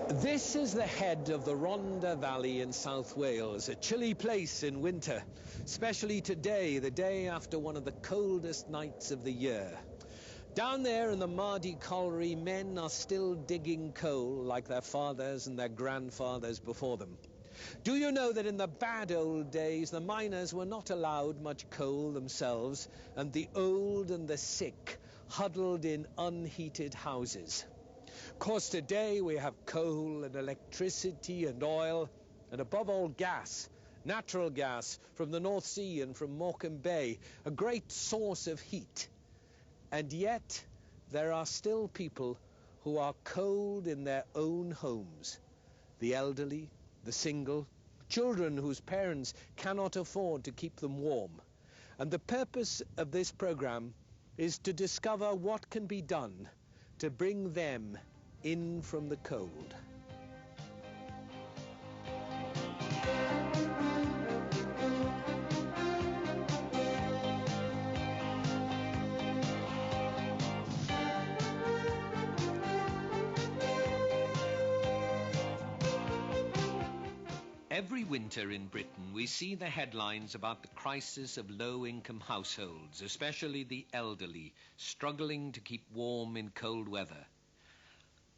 This is the head of the Rhondda Valley in South Wales, a chilly place in winter, especially today, the day after one of the coldest nights of the year. Down there in the Mardy colliery, men are still digging coal like their fathers and their grandfathers before them. Do you know that in the bad old days, the miners were not allowed much coal themselves, and the old and the sick huddled in unheated houses? Of course, today we have coal and electricity and oil, and above all gas, natural gas from the North Sea and from Morecambe Bay, a great source of heat. And yet, there are still people who are cold in their own homes. The elderly, the single, children whose parents cannot afford to keep them warm. And the purpose of this program is to discover what can be done to bring them in from the cold. Every winter in Britain, we see the headlines about the crisis of low-income households, especially the elderly, struggling to keep warm in cold weather.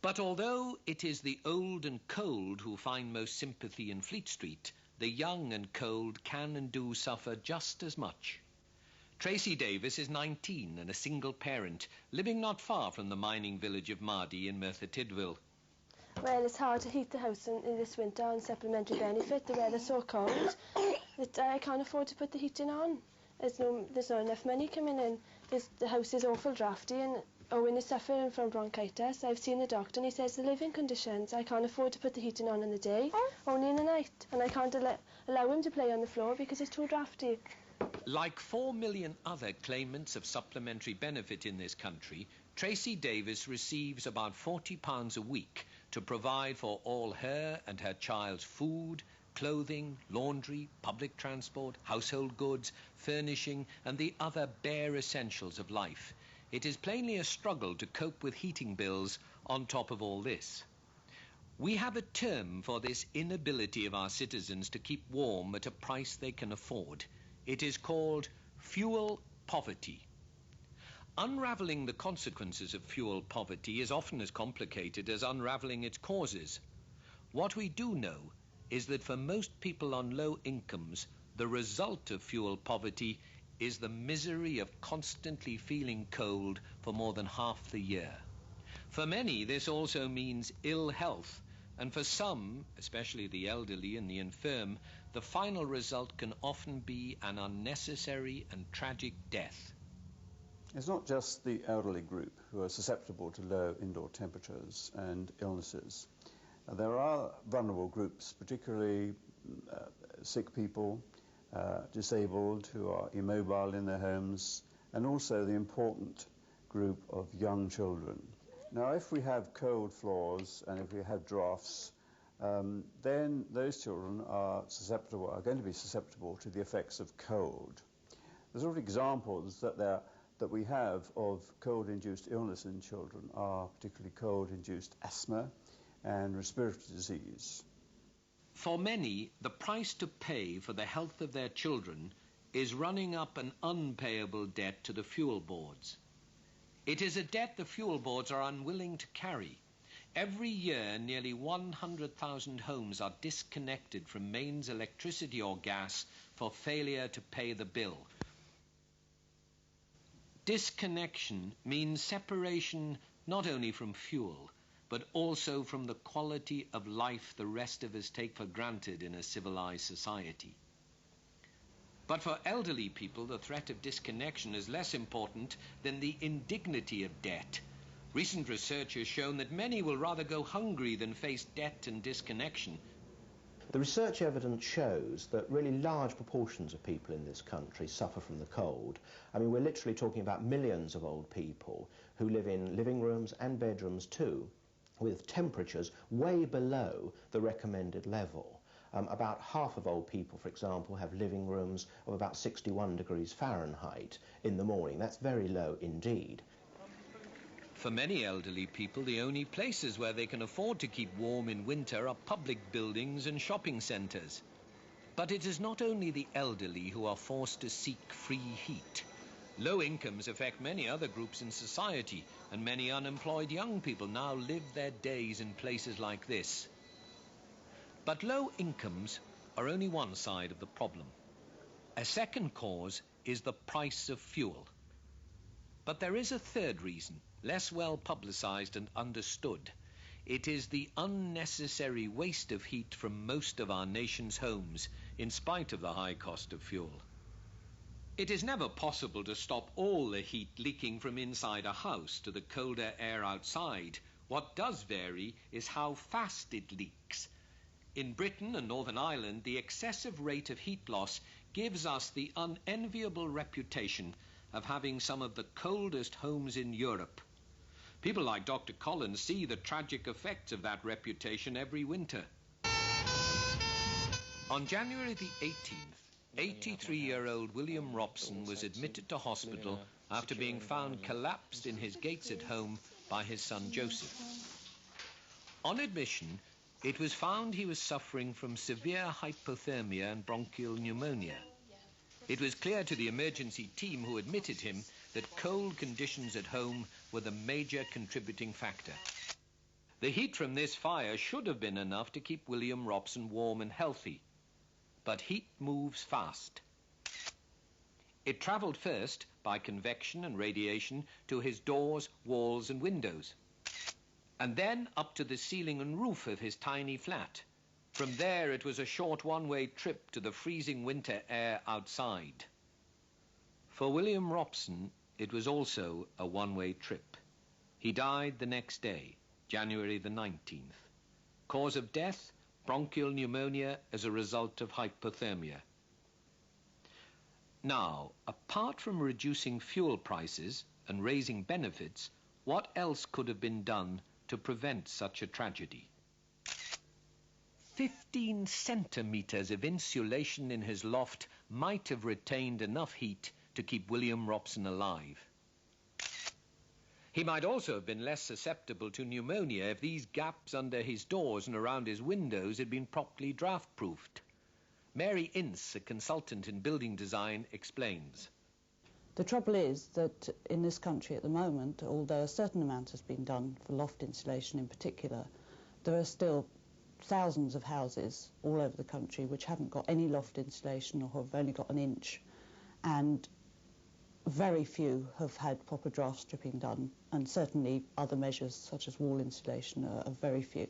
But although it is the old and cold who find most sympathy in Fleet Street, the young and cold can and do suffer just as much. Tracy Davis is 19 and a single parent, living not far from the mining village of Mardy in Merthyr Tydfil. Well, it's hard to heat the house in this winter on supplementary benefit. The weather's so cold that I can't afford to put the heating on. There's not enough money coming in. The house is awful drafty, and Owen is suffering from bronchitis. I've seen the doctor and he says the living conditions, I can't afford to put the heating on in the day, only in the night. And I can't allow him to play on the floor because it's too drafty. Like 4 million other claimants of supplementary benefit in this country, Tracy Davis receives about £40 a week to provide for all her and her child's food, clothing, laundry, public transport, household goods, furnishing, and the other bare essentials of life. It is plainly a struggle to cope with heating bills on top of all this. We have a term for this inability of our citizens to keep warm at a price they can afford. It is called fuel poverty. Unravelling the consequences of fuel poverty is often as complicated as unravelling its causes. What we do know is that for most people on low incomes, the result of fuel poverty is the misery of constantly feeling cold for more than half the year. For many, this also means ill health, and for some, especially the elderly and the infirm, the final result can often be an unnecessary and tragic death. It's not just the elderly group who are susceptible to low indoor temperatures and illnesses. There are vulnerable groups, particularly sick people, disabled who are immobile in their homes, and also the important group of young children. Now, if we have cold floors and if we have drafts, then those children are going to be susceptible to the effects of cold. The sort of examples that we have of cold-induced illness in children are particularly cold-induced asthma and respiratory disease. For many, the price to pay for the health of their children is running up an unpayable debt to the fuel boards. It is a debt the fuel boards are unwilling to carry. Every year, nearly 100,000 homes are disconnected from mains electricity or gas for failure to pay the bill. Disconnection means separation not only from fuel, but also from the quality of life the rest of us take for granted in a civilized society. But for elderly people, the threat of disconnection is less important than the indignity of debt. Recent research has shown that many will rather go hungry than face debt and disconnection. The research evidence shows that really large proportions of people in this country suffer from the cold. I mean, we're literally talking about millions of old people who live in living rooms and bedrooms too, with temperatures way below the recommended level. About half of old people, for example, have living rooms of about 61 degrees Fahrenheit in the morning. That's very low indeed. For many elderly people, the only places where they can afford to keep warm in winter are public buildings and shopping centres. But it is not only the elderly who are forced to seek free heat. Low incomes affect many other groups in society, and many unemployed young people now live their days in places like this. But low incomes are only one side of the problem. A second cause is the price of fuel. But there is a third reason, less well publicised and understood. It is the unnecessary waste of heat from most of our nation's homes, in spite of the high cost of fuel. It is never possible to stop all the heat leaking from inside a house to the colder air outside. What does vary is how fast it leaks. In Britain and Northern Ireland, the excessive rate of heat loss gives us the unenviable reputation of having some of the coldest homes in Europe. People like Dr. Collins see the tragic effects of that reputation every winter. On January the 18th, 83-year-old William Robson was admitted to hospital after being found collapsed in his Gateshead home by his son Joseph. On admission, it was found he was suffering from severe hypothermia and bronchial pneumonia. It was clear to the emergency team who admitted him that cold conditions at home were the major contributing factor. The heat from this fire should have been enough to keep William Robson warm and healthy. But heat moves fast. It travelled first by convection and radiation to his doors, walls and windows, and then up to the ceiling and roof of his tiny flat. From there it was a short one-way trip to the freezing winter air outside. For William Robson, it was also a one-way trip. He died the next day, January the 19th. Cause of death, bronchial pneumonia as a result of hypothermia. Now, apart from reducing fuel prices and raising benefits, what else could have been done to prevent such a tragedy? 15 centimetres of insulation in his loft might have retained enough heat to keep William Robson alive. He might also have been less susceptible to pneumonia if these gaps under his doors and around his windows had been properly draft-proofed. Mary Ince, a consultant in building design, explains. The trouble is that in this country at the moment, although a certain amount has been done for loft insulation in particular, there are still thousands of houses all over the country which haven't got any loft insulation or have only got an inch, and very few have had proper draft stripping done, and certainly other measures such as wall insulation are very few.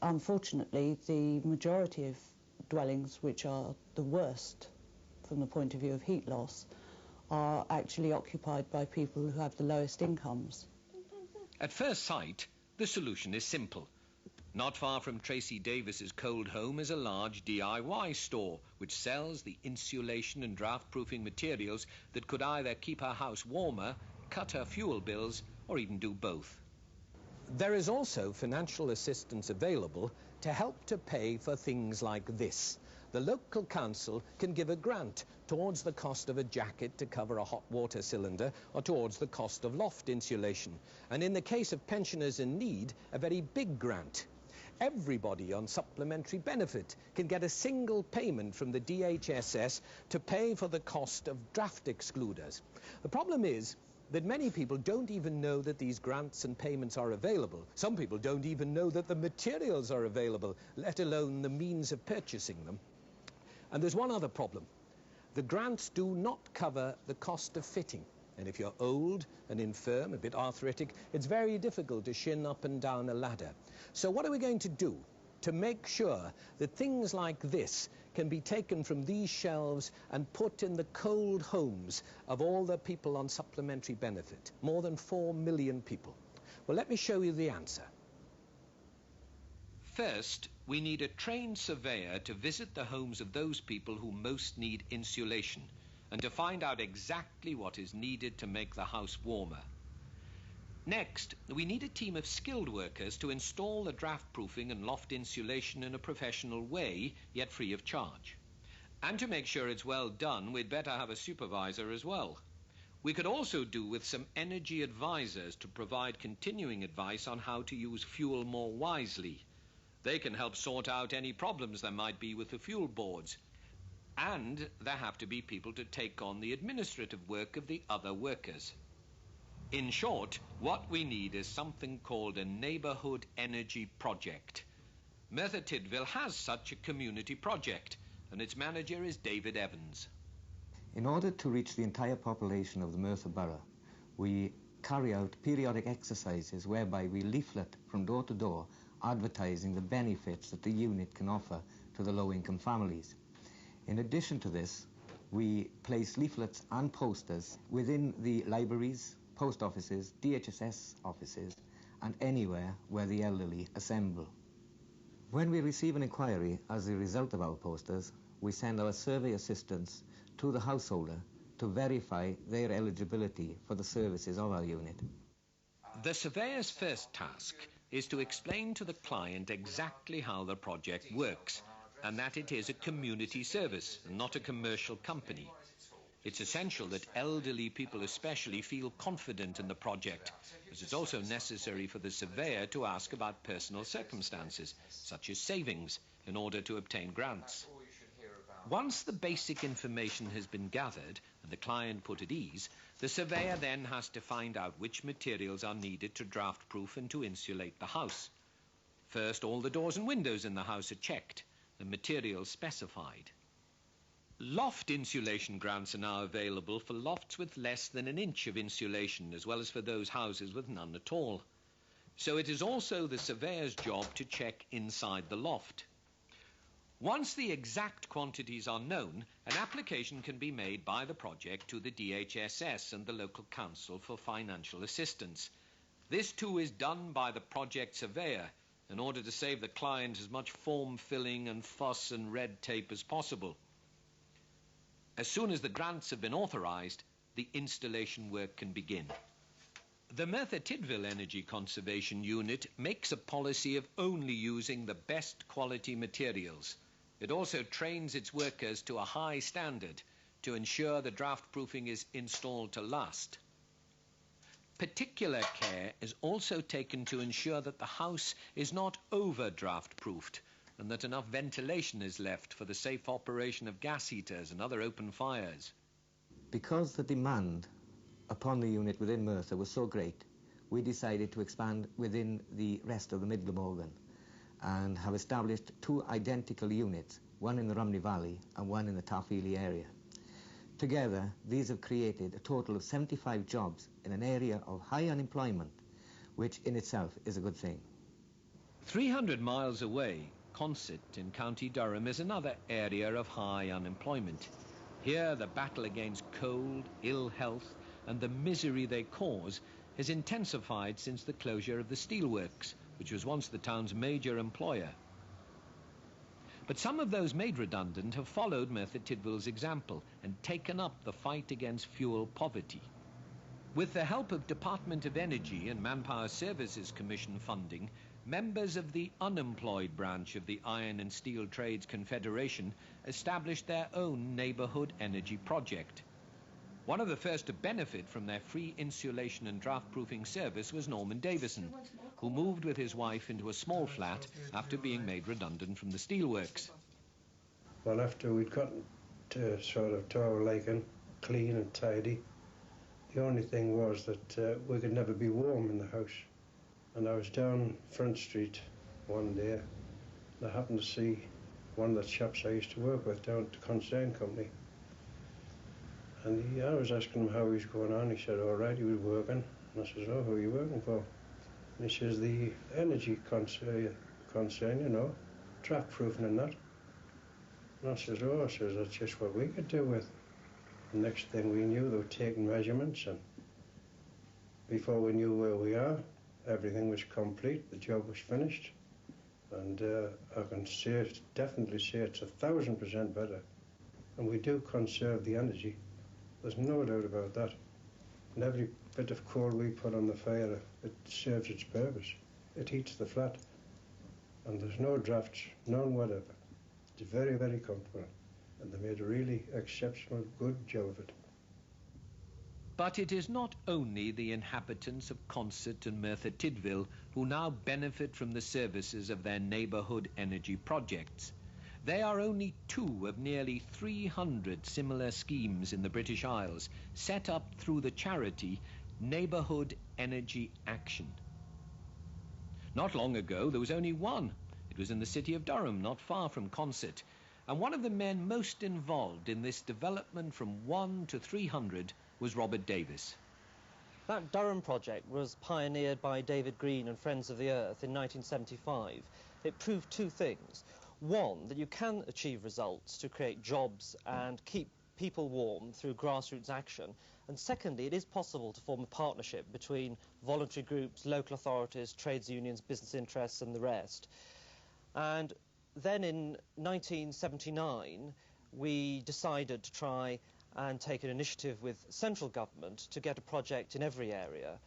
Unfortunately, the majority of dwellings which are the worst from the point of view of heat loss are actually occupied by people who have the lowest incomes. At first sight, the solution is simple. Not far from Tracy Davis's cold home is a large DIY store which sells the insulation and draft-proofing materials that could either keep her house warmer, cut her fuel bills, or even do both. There is also financial assistance available to help to pay for things like this. The local council can give a grant towards the cost of a jacket to cover a hot water cylinder or towards the cost of loft insulation. And in the case of pensioners in need, a very big grant. Everybody on supplementary benefit can get a single payment from the DHSS to pay for the cost of draft excluders. The problem is that many people don't even know that these grants and payments are available. Some people don't even know that the materials are available, let alone the means of purchasing them. And there's one other problem. The grants do not cover the cost of fitting. And if you're old and infirm, a bit arthritic, it's very difficult to shin up and down a ladder. So what are we going to do to make sure that things like this can be taken from these shelves and put in the cold homes of all the people on supplementary benefit? More than 4 million people. Well, let me show you the answer. First, we need a trained surveyor to visit the homes of those people who most need insulation and to find out exactly what is needed to make the house warmer. Next, we need a team of skilled workers to install the draft-proofing and loft insulation in a professional way, yet free of charge. And to make sure it's well done, we'd better have a supervisor as well. We could also do with some energy advisors to provide continuing advice on how to use fuel more wisely. They can help sort out any problems there might be with the fuel boards. And there have to be people to take on the administrative work of the other workers. In short, what we need is something called a Neighbourhood Energy Project. Merthyr Tydfil has such a community project, and its manager is David Evans. In order to reach the entire population of the Merthyr Borough, we carry out periodic exercises whereby we leaflet from door to door advertising the benefits that the unit can offer to the low-income families. In addition to this, we place leaflets and posters within the libraries, post offices, DHSS offices, and anywhere where the elderly assemble. When we receive an inquiry as a result of our posters, we send our survey assistants to the householder to verify their eligibility for the services of our unit. The surveyor's first task is to explain to the client exactly how the project works, and that it is a community service and not a commercial company. It's essential that elderly people especially feel confident in the project, as it's also necessary for the surveyor to ask about personal circumstances, such as savings, in order to obtain grants. Once the basic information has been gathered and the client put at ease, the surveyor then has to find out which materials are needed to draft-proof and to insulate the house. First, all the doors and windows in the house are checked, the materials specified. Loft insulation grants are now available for lofts with less than an inch of insulation, as well as for those houses with none at all. So it is also the surveyor's job to check inside the loft. Once the exact quantities are known, an application can be made by the project to the DHSS and the local council for financial assistance. This too is done by the project surveyor in order to save the client as much form filling and fuss and red tape as possible. As soon as the grants have been authorised, the installation work can begin. The Merthyr Tydfil Energy Conservation Unit makes a policy of only using the best quality materials. It also trains its workers to a high standard to ensure the draft-proofing is installed to last. Particular care is also taken to ensure that the house is not over-draft-proofed and that enough ventilation is left for the safe operation of gas heaters and other open fires. Because the demand upon the unit within Merthyr was so great, we decided to expand within the rest of the Mid Glamorgan and have established two identical units, one in the Rhymney Valley and one in the Tarfili area. Together, these have created a total of 75 jobs in an area of high unemployment, which in itself is a good thing. 300 miles away, Consett in County Durham is another area of high unemployment. Here, the battle against cold, ill health, and the misery they cause has intensified since the closure of the steelworks, which was once the town's major employer. But some of those made redundant have followed Merthyr Tydfil's example and taken up the fight against fuel poverty. With the help of Department of Energy and Manpower Services Commission funding, members of the unemployed branch of the Iron and Steel Trades Confederation established their own Neighbourhood Energy Project. One of the first to benefit from their free insulation and draft-proofing service was Norman Davison, who moved with his wife into a small flat after being made redundant from the steelworks. Well, after we'd gotten to sort of to our liking, clean and tidy, the only thing was that we could never be warm in the house. And I was down Front Street one day, and I happened to see one of the chaps I used to work with down at the concern company. And I was asking him how he was going on. He said, all right, he was working. And I says, oh, who are you working for? And he says, the energy concern, you know, draft-proofing and that. And I says, oh, that's just what we could do with. The next thing we knew, they were taking measurements, and before we knew where we are, everything was complete, the job was finished. And I can definitely say it's 1,000% better. And we do conserve the energy. There's no doubt about that. And every bit of coal we put on the fire, it serves its purpose. It heats the flat. And there's no drafts, none whatever. It's very, very comfortable. And they made a really exceptional, good job of it. But it is not only the inhabitants of Consett and Merthyr Tydfil who now benefit from the services of their neighbourhood energy projects. They are only two of nearly 300 similar schemes in the British Isles, set up through the charity Neighbourhood Energy Action. Not long ago, there was only one. It was in the city of Durham, not far from Consett. And one of the men most involved in this development from 1 to 300 was Robert Davis. That Durham project was pioneered by David Green and Friends of the Earth in 1975. It proved two things. One, that you can achieve results to create jobs and keep people warm through grassroots action. And secondly, it is possible to form a partnership between voluntary groups, local authorities, trades unions, business interests and the rest. And then in 1979, we decided to try and take an initiative with central government to get a project in every area.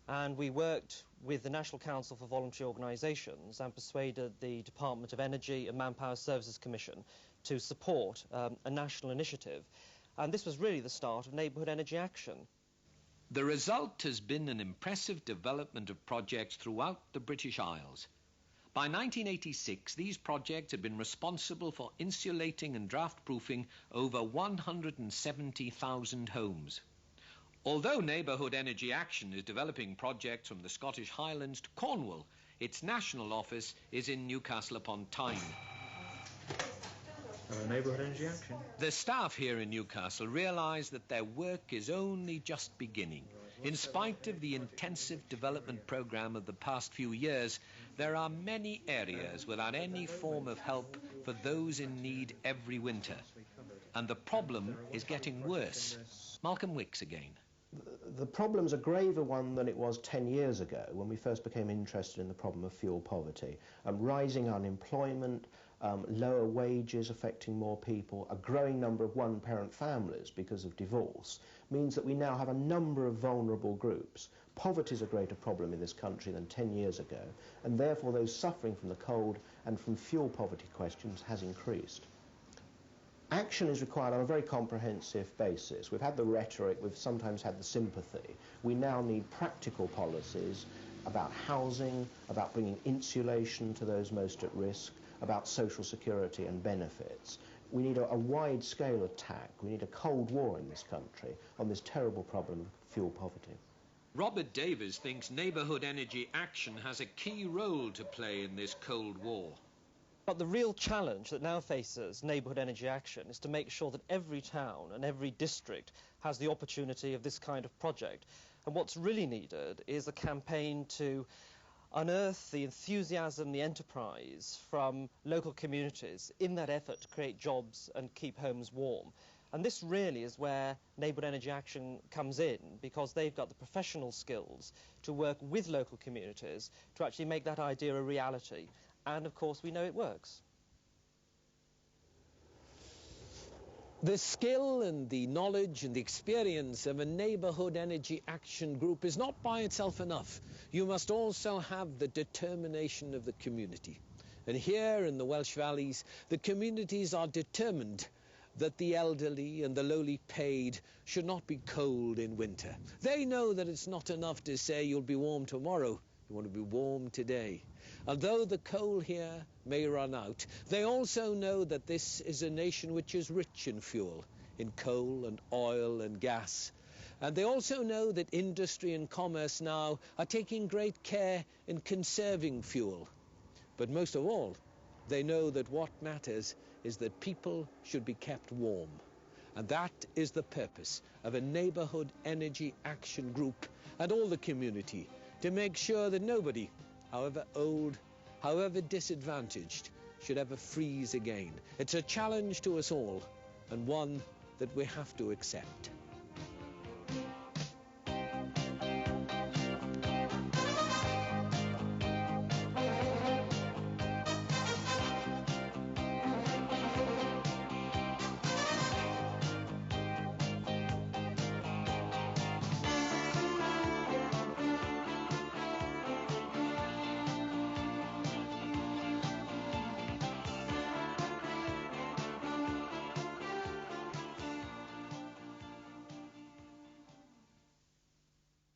And we worked with the National Council for Voluntary Organisations and persuaded the Department of Energy and Manpower Services Commission to support a national initiative. And this was really the start of Neighbourhood Energy Action. The result has been an impressive development of projects throughout the British Isles. By 1986, these projects had been responsible for insulating and draft-proofing over 170,000 homes. Although Neighbourhood Energy Action is developing projects from the Scottish Highlands to Cornwall, its national office is in Newcastle upon Tyne. Neighbourhood Energy Action. The staff here in Newcastle realise that their work is only just beginning. In spite of the intensive development programme of the past few years, there are many areas without any form of help for those in need every winter. And the problem is getting worse. Malcolm Wicks again. The problem's a graver one than it was 10 years ago when we first became interested in the problem of fuel poverty. Rising unemployment, lower wages affecting more people, a growing number of one-parent families because of divorce, means that we now have a number of vulnerable groups. Poverty is a greater problem in this country than 10 years ago, and therefore those suffering from the cold and from fuel poverty questions has increased. Action is required on a very comprehensive basis. We've had the rhetoric, we've sometimes had the sympathy. We now need practical policies about housing, about bringing insulation to those most at risk, about social security and benefits. We need a wide-scale attack. We need a Cold War in this country on this terrible problem of fuel poverty. Robert Davis thinks Neighbourhood Energy Action has a key role to play in this Cold War. But the real challenge that now faces Neighbourhood Energy Action is to make sure that every town and every district has the opportunity of this kind of project. And what's really needed is a campaign to unearth the enthusiasm, the enterprise from local communities in that effort to create jobs and keep homes warm. And this really is where Neighbourhood Energy Action comes in, because they've got the professional skills to work with local communities to actually make that idea a reality. And, of course, we know it works. The skill and the knowledge and the experience of a Neighbourhood Energy Action group is not by itself enough. You must also have the determination of the community. And here in the Welsh Valleys, the communities are determined that the elderly and the lowly paid should not be cold in winter. They know that it's not enough to say you'll be warm tomorrow. You want to be warm today. Although the coal here may run out, they also know that this is a nation which is rich in fuel, in coal and oil and gas. And they also know that industry and commerce now are taking great care in conserving fuel. But most of all, they know that what matters is that people should be kept warm. And that is the purpose of a Neighbourhood Energy Action group and all the community, to make sure that nobody, however old, however disadvantaged, should ever freeze again. It's a challenge to us all, and one that we have to accept.